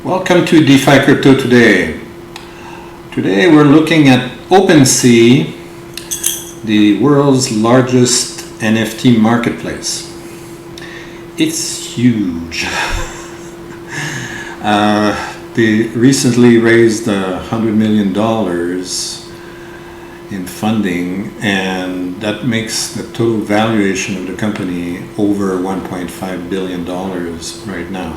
Welcome to DeFi Crypto Today. Today we're looking at OpenSea, the world's largest NFT marketplace. It's huge. They recently raised $100 million in funding, and that makes the total valuation of the company over $1.5 billion right now.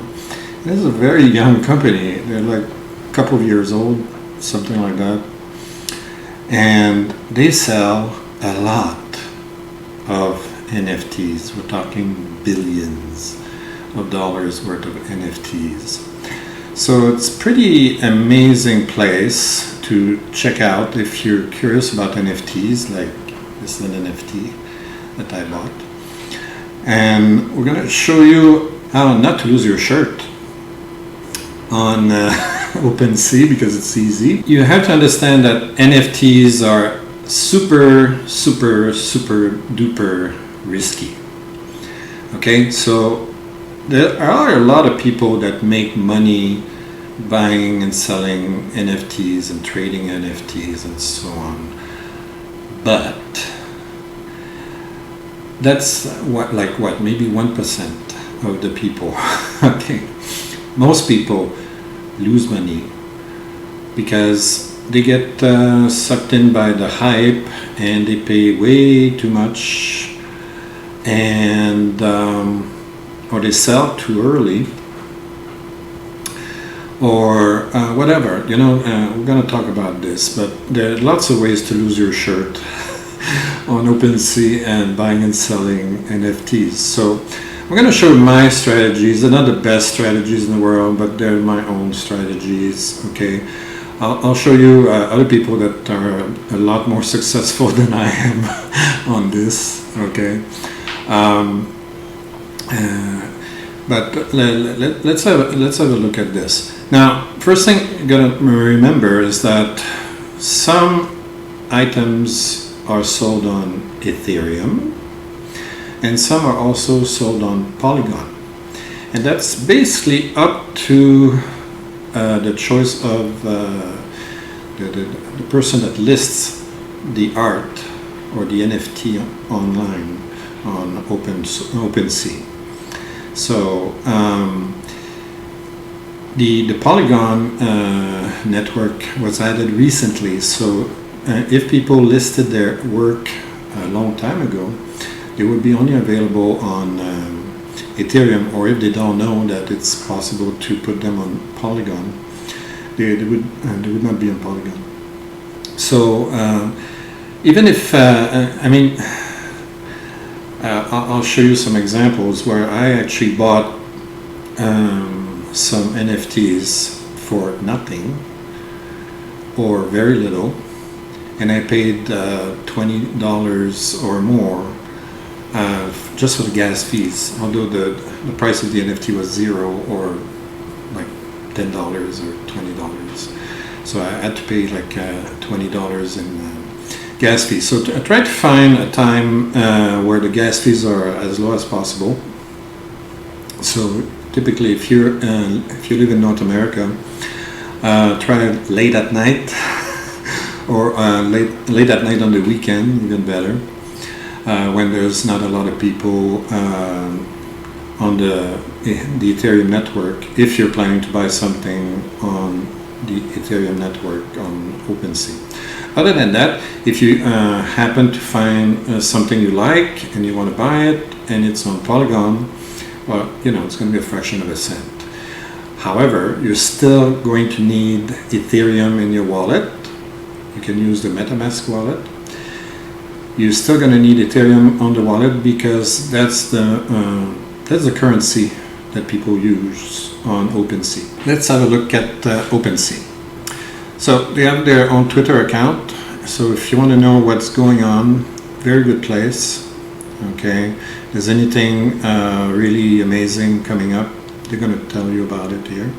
This is a very young company. They're like a couple of years old, something like that. And they sell a lot of NFTs. We're talking billions of dollars worth of NFTs. So it's a pretty amazing place to check out if you're curious about NFTs, like this is an NFT that I bought. And we're going to show you how not to lose your shirt on OpenSea because it's easy. You have to understand that NFTs are super duper risky. Okay, so there are a lot of people that make money buying and selling NFTs and trading NFTs and so on, but that's maybe 1% of the people. Okay, most people lose money because they get sucked in by the hype and they pay way too much, and or they sell too early, or whatever. We're going to talk about this, but there are lots of ways to lose your shirt on OpenSea and buying and selling NFTs. So I'm going to show my strategies. They're not the best strategies in the world, but they're my own strategies. Okay, I'll show you other people that are a lot more successful than I am on this. Okay, but let's have a look at this. Now, first thing you're going to remember is that some items are sold on Ethereum, and some are also sold on Polygon, and that's basically up to the choice of the person that lists the art or the NFT online on OpenSea. So the Polygon network was added recently, so if people listed their work a long time ago, they would be only available on Ethereum, or if they don't know that it's possible to put them on Polygon, they would not be on Polygon. So even if I'll show you some examples where I actually bought some NFTs for nothing or very little, and I paid $20 or more just for the gas fees, although the price of the NFT was zero or like $10 or $20. So I had to pay like $20 in gas fees. So I tried to find a time where the gas fees are as low as possible. So typically if you live in North America, try late at night or late at night on the weekend, even better. When there's not a lot of people on the Ethereum network, if you're planning to buy something on the Ethereum network on OpenSea. Other than that, if you happen to find something you like and you want to buy it and it's on Polygon, well, it's going to be a fraction of a cent. However, you're still going to need Ethereum in your wallet. You can use the MetaMask wallet. You're still going to need Ethereum on the wallet because that's the currency that people use on OpenSea. Let's have a look at OpenSea. So they have their own Twitter account. So if you want to know what's going on, very good place. Okay, if there's anything really amazing coming up, they're going to tell you about it here.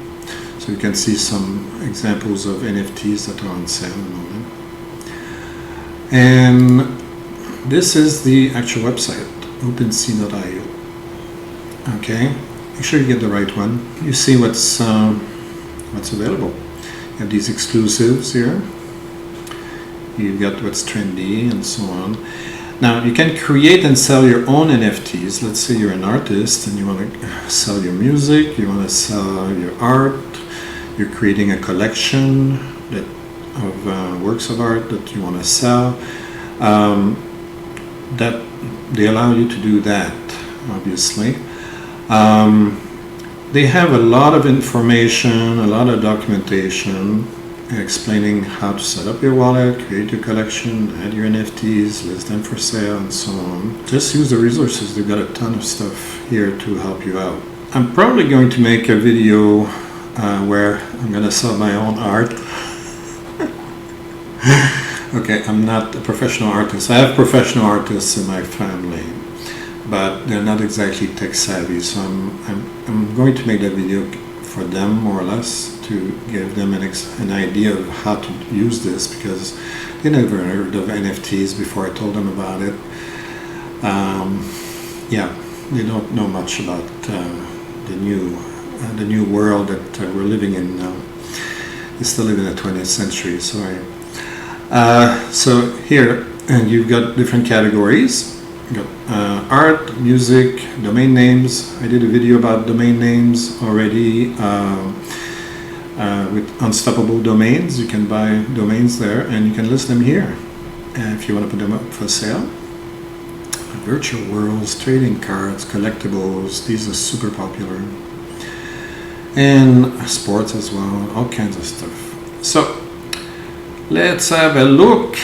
So you can see some examples of NFTs that are on sale at the moment. And this is the actual website, OpenSea.io. Okay, make sure you get the right one. You see what's what's available. You have these exclusives here. You've got what's trendy and so on. Now, you can create and sell your own NFTs. Let's say you're an artist and you want to sell your music, you want to sell your art, you're creating a collection of works of art that you want to sell. That they allow you to do that, obviously. They have a lot of information, a lot of documentation explaining how to set up your wallet, create your collection, add your NFTs, list them for sale, and so on. Just use the resources. They've got a ton of stuff here to help you out. I'm probably going to make a video where I'm going to sell my own art. Okay, I'm not a professional artist. I have professional artists in my family, but they're not exactly tech savvy, so I'm going to make that video for them, more or less, to give them an idea of how to use this, because they never heard of NFTs before I told them about it. Yeah, they don't know much about the new world that we're living in now. They still live in the 20th century, sorry. So here, and you've got different categories. You've got art, music, domain names. I did a video about domain names already with Unstoppable Domains. You can buy domains there and you can list them here if you want to put them up for sale. Virtual worlds, trading cards, collectibles, these are super popular. And sports as well, all kinds of stuff. So let's have a look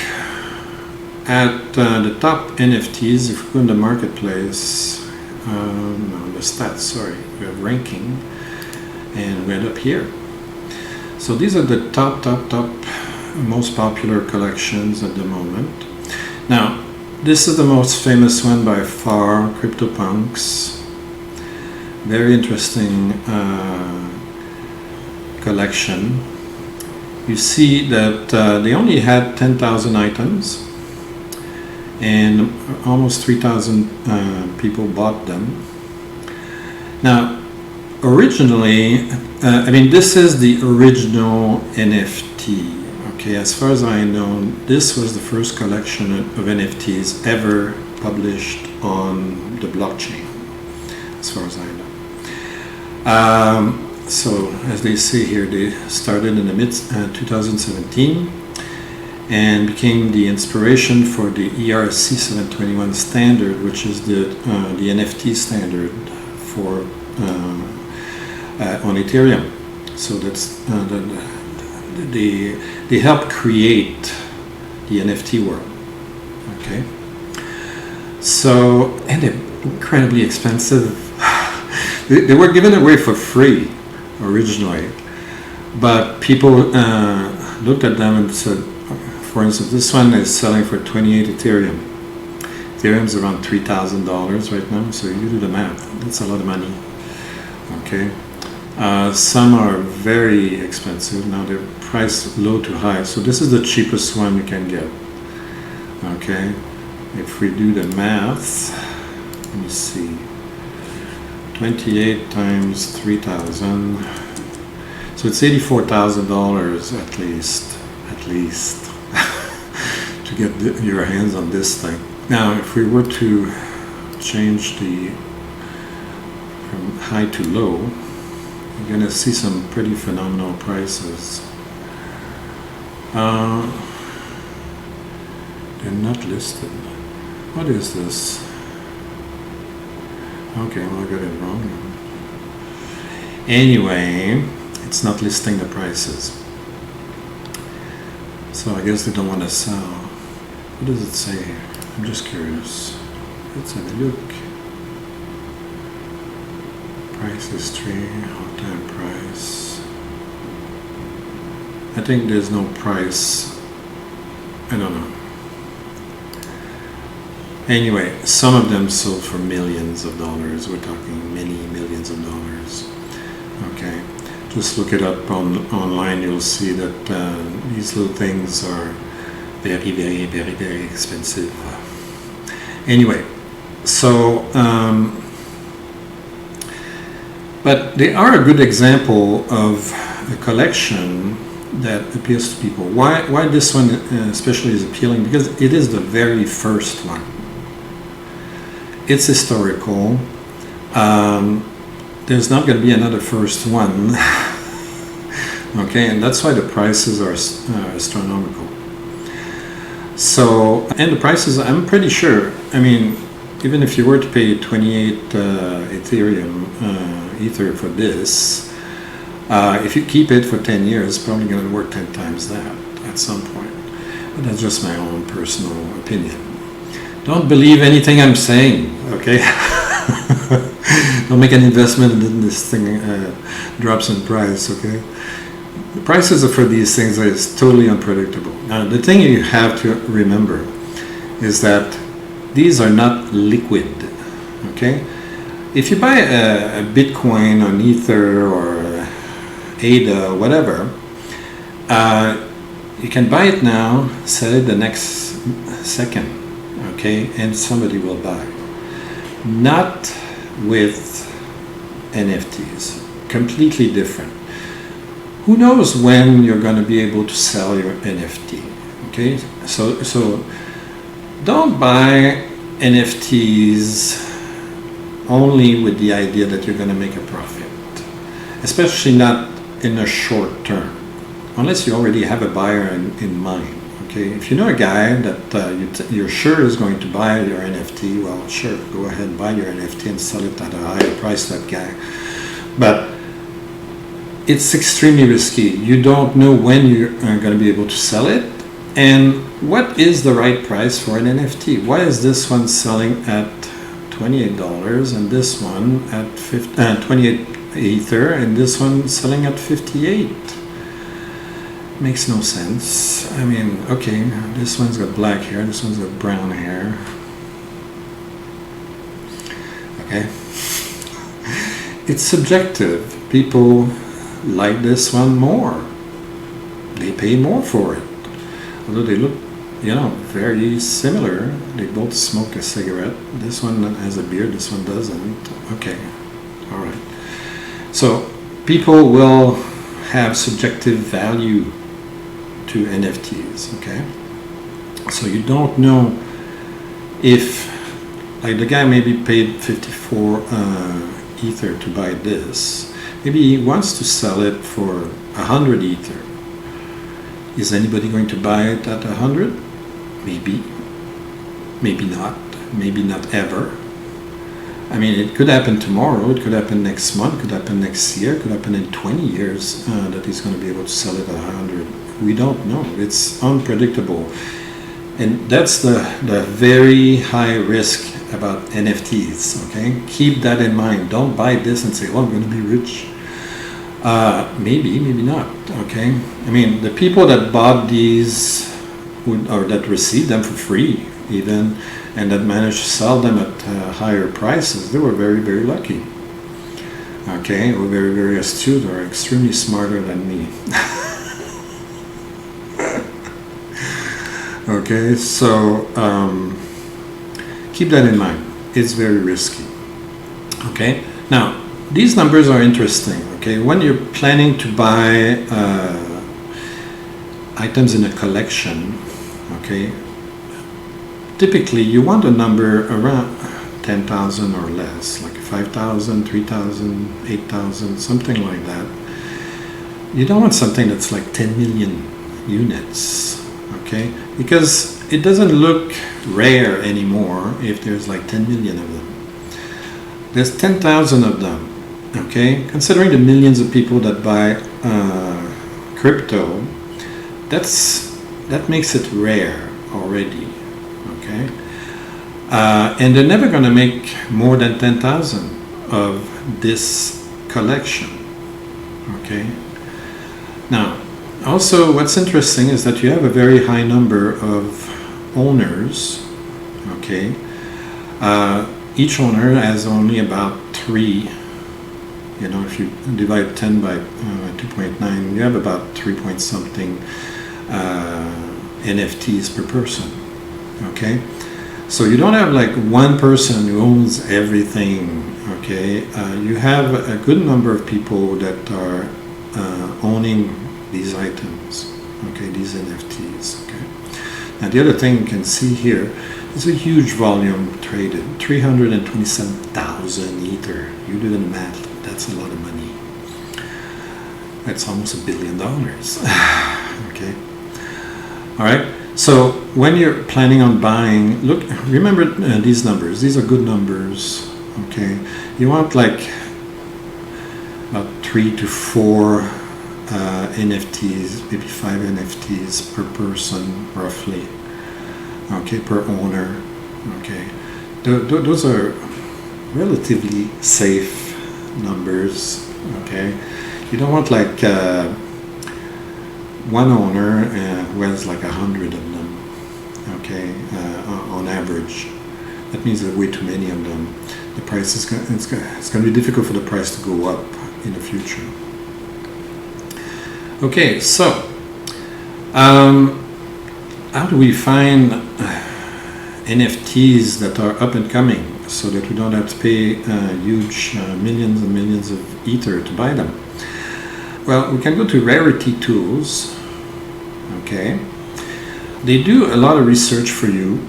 at the top NFTs. If we go in the marketplace, no, the stats, sorry, we have ranking, and we end up here. So these are the top most popular collections at the moment. Now, this is the most famous one by far, CryptoPunks. Very interesting collection. You see that they only had 10,000 items and almost 3,000 people bought them. Now, originally, I mean, this is the original NFT. Okay, as far as I know, this was the first collection of NFTs ever published on the blockchain, as far as I know. So, as they say here, they started in the mid-2017 and became the inspiration for the ERC 721 standard, which is the NFT standard for on Ethereum. So that's they helped create the NFT world. Okay. So, and they're incredibly expensive. They were given away for free originally, but people looked at them and said, for instance, this one is selling for 28 Ethereum. Ethereum's around $3,000 right now, so you do the math. That's a lot of money. Okay. Some are very expensive. Now they're priced low to high. So this is the cheapest one you can get. Okay. If we do the math, let me see. 28 times 3,000. So it's $84,000 at least to get your hands on this thing. Now, if we were to change the from high to low, you're going to see some pretty phenomenal prices. They're not listed. What is this? Okay, well, I got it wrong. Anyway, it's not listing the prices. So I guess they don't want to sell. What does it say here? I'm just curious. Let's have a look. Price history, all-time price. I think there's no price. I don't know. Anyway, some of them sold for millions of dollars. We're talking many millions of dollars. Okay, just look it up online. You'll see that these little things are very, very, very, very expensive. Anyway, so but they are a good example of a collection that appeals to people. Why this one especially is appealing? Because it is the very first one. It's historical. There's not going to be another first one. Okay, and that's why the prices are astronomical. So, and the prices, I'm pretty sure, I mean, even if you were to pay 28 Ethereum Ether for this, if you keep it for 10 years, it's probably going to work 10 times that at some point. But that's just my own personal opinion. Don't believe anything I'm saying, okay? Don't make an investment and then this thing drops in price, okay? The prices for these things is totally unpredictable. Now, the thing you have to remember is that these are not liquid, okay? If you buy a Bitcoin on Ether or ADA, whatever, you can buy it now, sell it the next second, okay? And somebody will buy. Not with NFTs, completely different. Who knows when you're going to be able to sell your NFT, okay? So don't buy NFTs only with the idea that you're going to make a profit, especially not in a short term, unless you already have a buyer in mind, okay? If you know a guy that you're sure is going to buy your NFT, well, sure, go ahead and buy your NFT and sell it at a higher price to that guy. But it's extremely risky. You don't know when you're going to be able to sell it, and what is the right price for an NFT. Why is this one selling at $28 and this one at 28 Ether and this one selling at 58? Makes no sense. I mean, okay, this one's got black hair, this one's got brown hair. Okay. It's subjective. People like this one more. They pay more for it. Although they look, very similar. They both smoke a cigarette. This one has a beard, this one doesn't. Okay, all right. So people will have subjective value to NFTs, okay? So you don't know if, like the guy maybe paid 54 Ether to buy this. Maybe he wants to sell it for 100 Ether. Is anybody going to buy it at 100? Maybe. Maybe not. Maybe not ever. I mean, it could happen tomorrow, it could happen next month, it could happen next year, it could happen in 20 years that he's going to be able to sell it at 100. We don't know. It's unpredictable. And that's the very high risk about NFTs, okay? Keep that in mind. Don't buy this and say, oh, I'm going to be rich. Maybe not, okay? I mean, the people that bought these, or that received them for free even, and that managed to sell them at higher prices, they were very, very lucky. Okay, or very, very astute, or extremely smarter than me. Okay, so keep that in mind. It's very risky. Okay, now these numbers are interesting. Okay, when you're planning to buy items in a collection, okay, typically you want a number around 10,000 or less, like 5,000, 3,000, 8,000, something like that. You don't want something that's like 10 million units, okay? Because it doesn't look rare anymore if there's like 10 million of them. There's 10,000 of them, okay? Considering the millions of people that buy crypto, that makes it rare already, okay? And they're never going to make more than 10,000 of this collection, okay? Now, also what's interesting is that you have a very high number of owners, okay? Each owner has only about 3, if you divide 10 by 2.9, you have about 3 point something NFTs per person, okay? So you don't have like one person who owns everything, okay? You have a good number of people that are owning these items, okay, these NFTs, okay. Now the other thing you can see here is a huge volume traded, 327,000 Ether. You do the math, that's a lot of money. That's almost $1 billion, okay. All right, so when you're planning on buying, look, remember these numbers. These are good numbers, okay. You want like about 3 to 4 NFTs, maybe 5 NFTs per person, roughly, okay, per owner, okay. Those are relatively safe numbers, okay. You don't want like one owner who has like 100 of them, okay, on average. That means there are way too many of them. The price is it's going to be difficult for the price to go up in the future. Okay, so how do we find NFTs that are up and coming so that we don't have to pay huge millions and millions of Ether to buy them? Well, we can go to Rarity Tools, okay. They do a lot of research for you.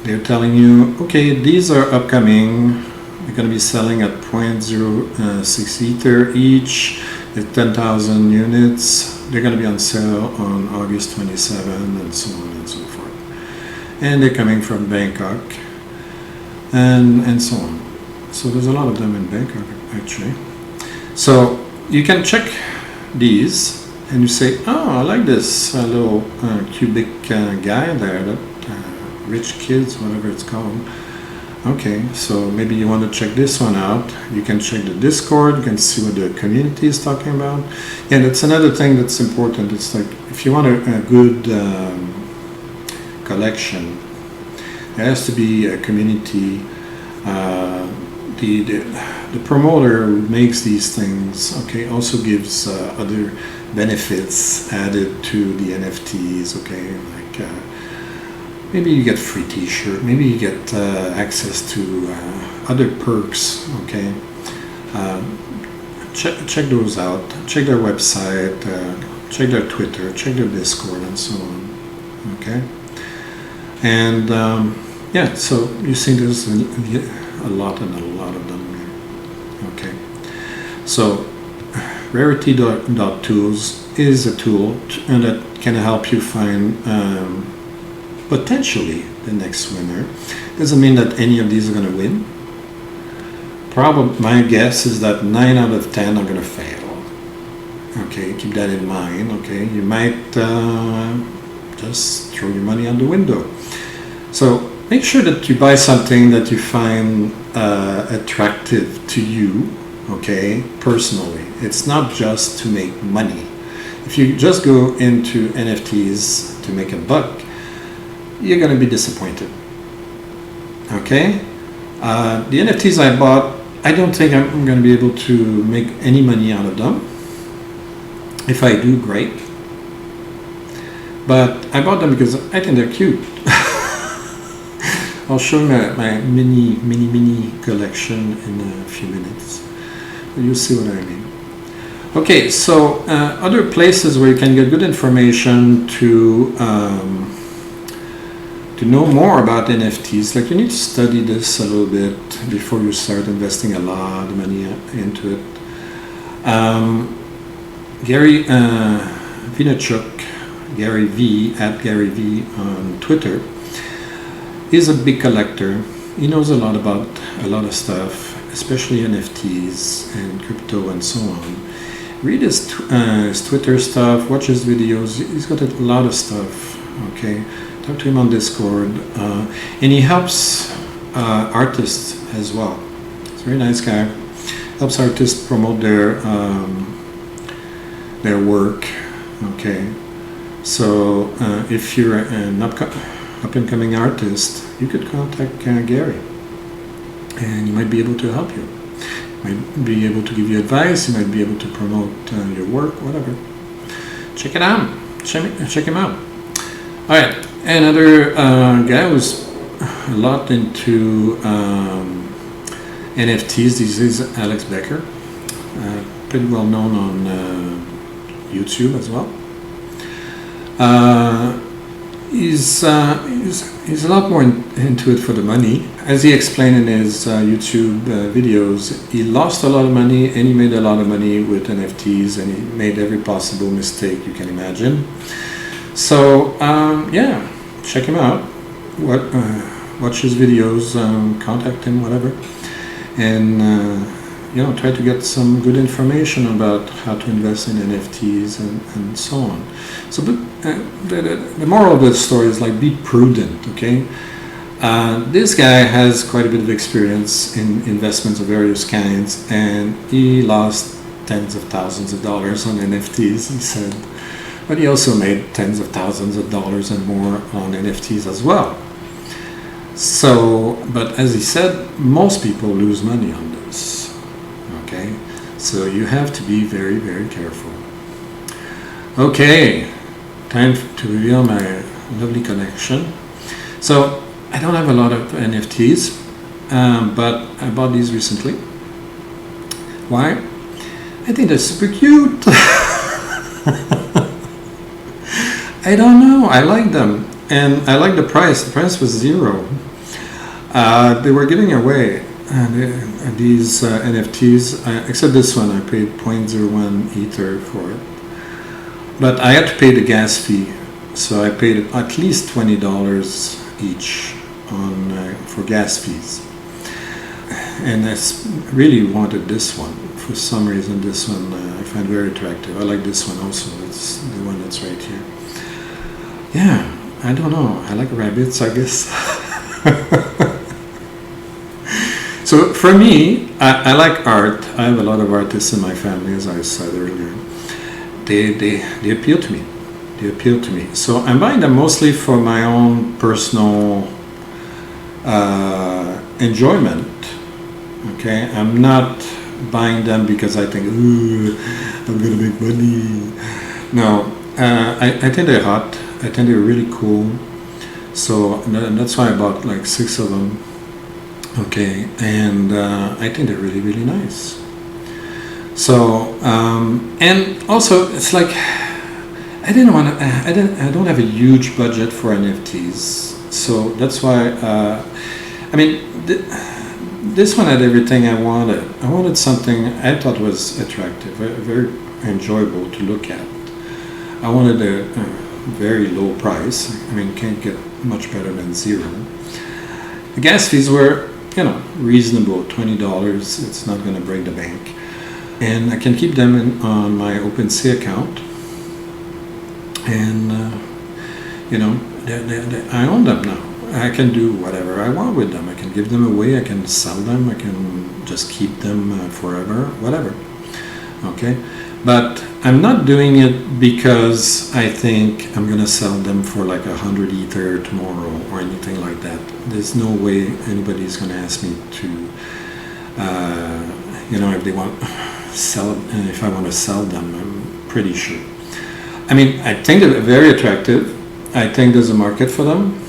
They're telling you, okay, these are upcoming. They're going to be selling at 0.06 Ether each. At 10,000 units. They're going to be on sale on August 27 and so on and so forth. And they're coming from Bangkok and so on. So there's a lot of them in Bangkok actually. So you can check these and you say, oh, I like this little cubic guy there, that Rich Kids, whatever it's called. Okay, so maybe you want to check this one out. You can check the Discord, you can see what the community is talking about. And that's another thing that's important. It's like, if you want a good collection, there has to be a community. The promoter who makes these things, okay, also gives other benefits added to the NFTs, okay, like maybe you get free t-shirt, maybe you get access to other perks, okay. Check those out, check their website, check their Twitter, check their Discord and so on, okay. And yeah, so you see there's a lot of them here, okay. So Rarity.tools is a tool that can help you find potentially the next winner. Doesn't mean that any of these are going to win. Probably my guess is that 9 out of 10 are going to fail. Okay, keep that in mind. Okay, you might just throw your money out the window. So make sure that you buy something that you find attractive to you. Okay, personally, it's not just to make money. If you just go into NFTs to make a buck, you're going to be disappointed. Okay, the NFTs I bought, I don't think I'm going to be able to make any money out of them. If I do, great. But I bought them because I think they're cute. I'll show you my mini collection in a few minutes. You'll see what I mean. Okay, so other places where you can get good information to know more about NFTs, like you need to study this a little bit before you start investing a lot of money into it. Gary Vaynerchuk, Gary V, at Gary V on Twitter, is a big collector. He knows a lot about a lot of stuff, especially NFTs and crypto and so on. Read his Twitter stuff, watch his videos. He's got a lot of stuff, okay? Talk to him on Discord. And he helps artists as well. He's a very nice guy. Helps artists promote their work, okay? So if you're an up-and-coming artist, you could contact Gary. And he might be able to help you. Might be able to give you advice. He might be able to promote your work, whatever. Check it out. Check him out. All right. Another guy who's a lot into NFTs. This is Alex Becker. Pretty well known on YouTube as well. He's a lot more into it for the money. As he explained in his YouTube videos, he lost a lot of money and he made a lot of money with NFTs, and he made every possible mistake you can imagine. So yeah, check him out. Watch his videos, contact him, whatever, and try to get some good information about how to invest in NFTs and so on. So, but the moral of the story is like, be prudent, okay? This guy has quite a bit of experience in investments of various kinds, and he lost tens of thousands of dollars on NFTs, he said. But he also made tens of thousands of dollars and more on NFTs as well. So, but as he said, most people lose money on this. Okay, so you have to be very, very careful. Okay, time to reveal my lovely collection. So I don't have a lot of NFTs, but I bought these recently. Why? I think they're super cute. I don't know, I like them, and I like the price. The price was $0. They were giving away these NFTs, except this one. I paid 0.01 Ether for it, but I had to pay the gas fee, so I paid at least $20 each for gas fees. And I really wanted this one. For some reason, this one I find very attractive. I like this one also. It's the one that's right here. Yeah, I don't know. I like rabbits, I guess. So for me, I like art. I have a lot of artists in my family, as I said earlier. They appeal to me. They appeal to me. So I'm buying them mostly for my own personal enjoyment. Okay, I'm not buying them because I think, ooh, I'm gonna make money. No, I think they're hot. I think they're really cool. So that's why I bought like 6 of them. Okay, and I think they're really, really nice. So and also it's like I don't have a huge budget for NFTs, so that's why I mean this one had everything I wanted. I wanted something I thought was attractive, very enjoyable to look at. I wanted a very low price. I mean, can't get much better than $0. The gas fees were, reasonable, $20. It's not going to break the bank. And I can keep them on my OpenSea account. And, I own them now. I can do whatever I want with them. I can give them away. I can sell them. I can just keep them forever, whatever. Okay? But I'm not doing it because I think I'm going to sell them for like 100 Ether tomorrow or anything like that. There's no way anybody's going to ask me to, if they want sell, if I want to sell them. I'm pretty sure. I mean, I think they're very attractive. I think there's a market for them.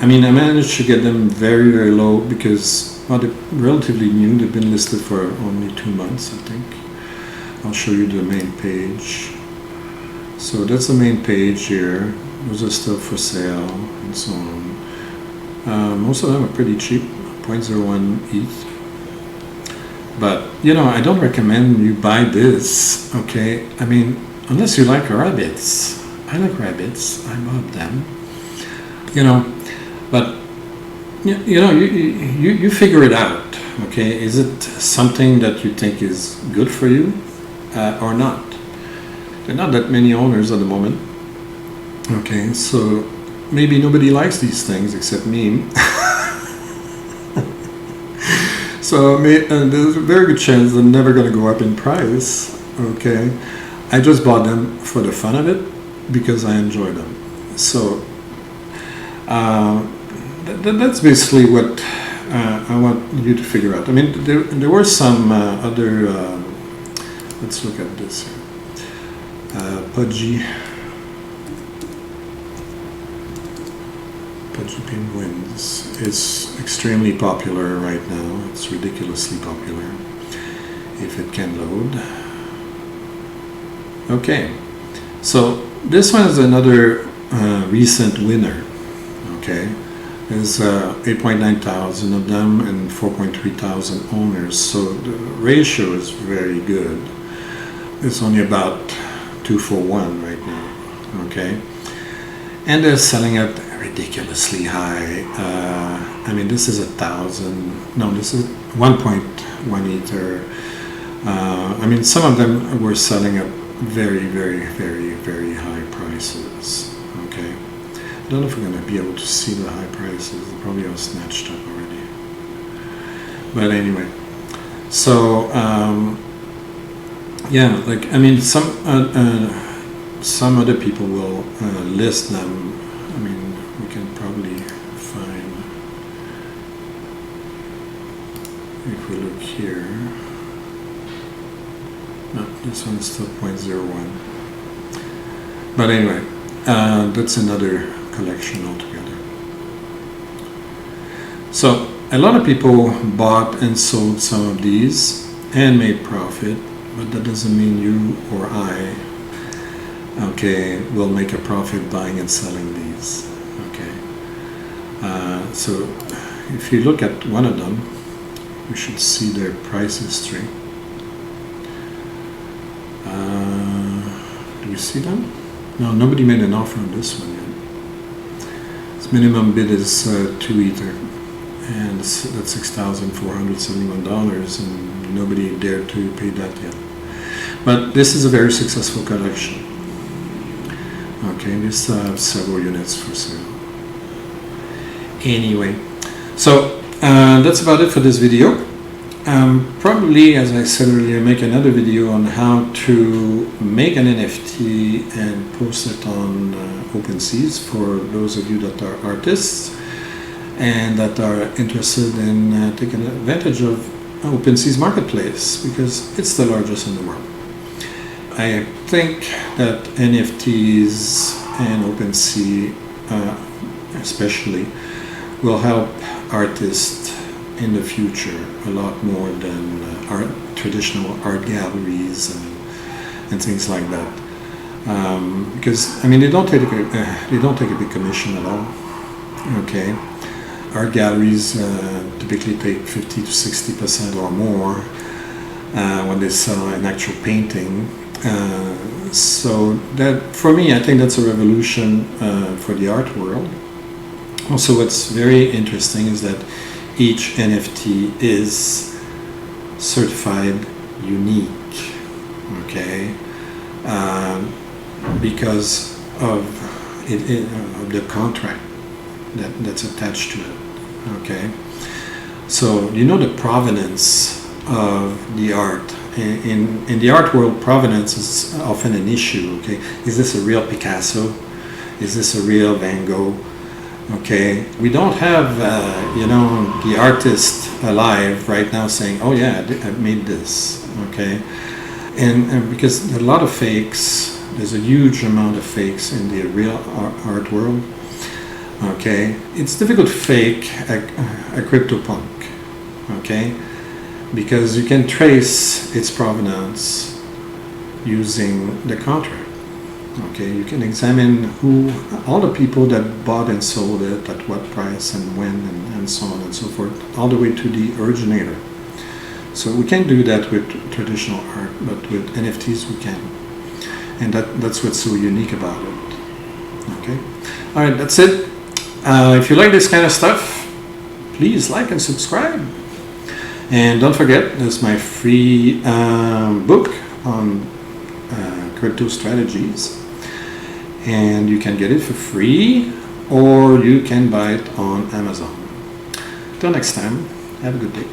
I mean, I managed to get them very, very low because, well, they're relatively new. They've been listed for only 2 months, I think. I'll show you the main page. So that's the main page here. Those are still for sale and so on. Most of them are pretty cheap, 0.01 ETH. But, I don't recommend you buy this, okay? I mean, unless you like rabbits. I like rabbits. I bought them. But, you figure it out, okay? Is it something that you think is good for you? Or not. There are not that many owners at the moment. Okay, so maybe nobody likes these things except me. So there's a very good chance they're never going to go up in price. Okay, I just bought them for the fun of it because I enjoy them. So that's basically what I want you to figure out. I mean, there were some other. Let's look at this here. Pudgy penguins. It's extremely popular right now. It's ridiculously popular. If it can load. Okay, so this one is another recent winner. Okay, there's 8.9 thousand of them and 4.3 thousand owners, so the ratio is very good. It's only about 2 for 1 right now. Okay, and they're selling at ridiculously high. I mean, this is 1,000. No, this is 1.1 ether. I mean, some of them were selling at very, very, very, very high prices. Okay, I don't know if we're going to be able to see the high prices. They probably all snatched up already. But anyway, so yeah, like I mean, some other people will list them. I mean, we can probably find, if we look here. No, this one's still 0.01. But anyway, that's another collection altogether. So a lot of people bought and sold some of these and made profit, but that doesn't mean you or I, okay, will make a profit buying and selling these. Okay. So if you look at one of them, you should see their price history. Do you see them? No, nobody made an offer on this one yet. Its minimum bid is 2 ether, and that's $6,471, and nobody dared to pay that yet. But this is a very successful collection. Okay, we still have several units for sale. Anyway, so that's about it for this video. Probably, as I said earlier, make another video on how to make an NFT and post it on OpenSea for those of you that are artists and that are interested in taking advantage of OpenSea's marketplace, because it's the largest in the world. I think that NFTs and OpenSea especially will help artists in the future a lot more than traditional art galleries and things like that, because I mean they don't take a big commission at all. Okay, art galleries typically take 50 to 60% or more when they sell an actual painting. So that, for me, I think that's a revolution for the art world. Also, what's very interesting is that each NFT is certified unique, okay, because of the contract that's attached to it, okay. So you know the provenance of the art. In the art world, provenance is often an issue, okay. Is this a real Picasso? Is this a real Van Gogh? Okay, we don't have, the artist alive right now saying, oh yeah, I made this, okay? And because there are a lot of fakes, there's a huge amount of fakes in the real art world, okay? It's difficult to fake a CryptoPunk, okay? Because you can trace its provenance using the contract. Okay, you can examine all the people that bought and sold it, at what price and when, and so on and so forth, all the way to the originator. So we can't do that with traditional art, but with NFTs we can. And that's what's so unique about it. Okay, all right, that's it. If you like this kind of stuff, please like and subscribe. And don't forget, there's my free book on crypto strategies. And you can get it for free, or you can buy it on Amazon. Till next time, have a good day.